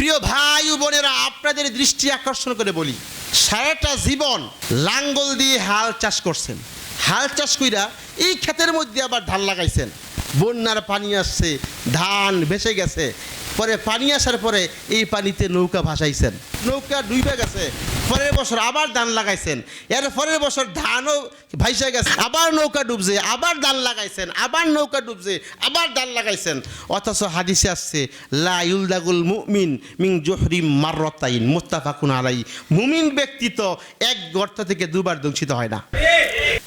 প্রিয় ভাই ও বোনেরা, আপনাদের দৃষ্টি আকর্ষণ করে বলি, সারাটা জীবন লাঙ্গল দিয়ে হাল চাষ করছেন, হাল চাষ কইরা এই ক্ষেতের মধ্যে আবার ধান লাগাইছেন, বন্যার পানি আসছে, ধান ভেসে গেছে, পরে পানি আসার পরে এই পানিতে নৌকা ভাসাইছেন, নৌকা ডুবে গেছে, পরের বছর আবার ধান লাগাইছেন, এর পরের বছর ধানও ভাইসে গেছে, আবার নৌকা ডুবছে, আবার ধান লাগাইছেন, আবার নৌকা ডুবছে, আবার ধান লাগাইছেন। অথচ হাদিসে আসছে লা ইউলদাগুল মুমিন মিন জুহরি মাররাতাইন মুত্তাফাকুন আলাইহি, মুমিন ব্যক্তি তো এক গর্ত থেকে দুবার দংশিত হয় না।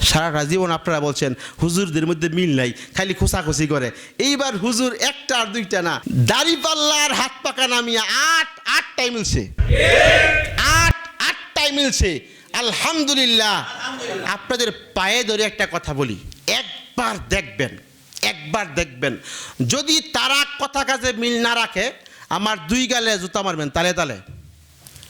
সারাটা জীবন আপনারা বলছেন হুজুরদের মধ্যে মিল নাই, খালি খোঁচাখুচি করে। এইবার হুজুর একটা আর দুইটা না, দাড়িপাল্লার হাত পাকা নামিয়া আটটাই মিলছে, আটটাই মিলছে। আলহামদুলিল্লাহ। আপনাদের পায়ে ধরে একটা কথা বলি, একবার দেখবেন যদি তারা কথা কাজে মিল না রাখে, আমার দুই গালে জুতা মারবেন, তালে তালে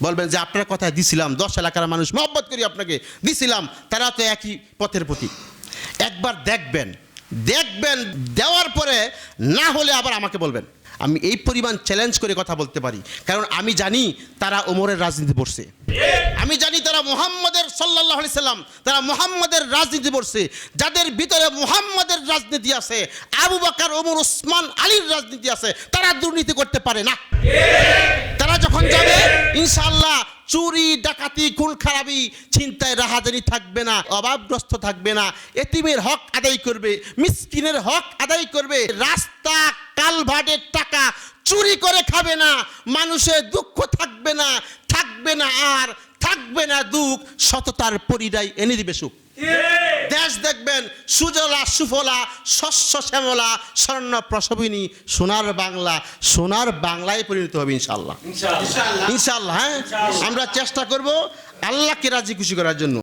বলবেন যে আপনার কথা দিছিলাম, 10 এলাকার মানুষ মহব্বত করি আপনাকে দিছিলাম, তারা তো একই পথের প্রতি। একবার দেখবেন, দেওয়ার পরে না হলে আবার আমাকে বলবেন। আমি এই পরিমাণ চ্যালেঞ্জ করে কথা বলতে পারি, কারণ আমি জানি তারা ওমরের রাজনীতি পড়ছে, আমি জানি তারা মুহাম্মদের সাল্লাল্লাহু আলাইহি সাল্লাম, তারা মুহাম্মদের রাজনীতি পড়ছে। যাদের ভিতরে মুহাম্মদের রাজনীতি আছে, আবু বকর, ওমর, ওসমান, আলীর রাজনীতি আছে, তারা দুর্নীতি করতে পারে না। তারা যখন যাবে ইনশাআল্লাহ চুরি, ডাকাতি, খুন খারাপি, চিন্তায় রাহাজানি থাকবে না, অভাবগ্রস্ত থাকবে না, এতিমের হক আদায় করবে, মিসকিনের হক আদায় করবে, রাস্তা কালভার্টের টাকা চুরি করে খাবে না, মানুষের দুঃখ থাকবে না, আর থাকবে না দুঃখ, সততার পরিচয় এনে দিবে সুখ। দেশ দেখবেন সুজলা সুফলা, শস্য শ্যামলা, স্বর্ণ প্রসবিনী, সোনার বাংলায় পরিণত হবে ইনশাআল্লাহ। হ্যাঁ, আমরা চেষ্টা করব আল্লাহকে রাজি খুশি করার জন্য।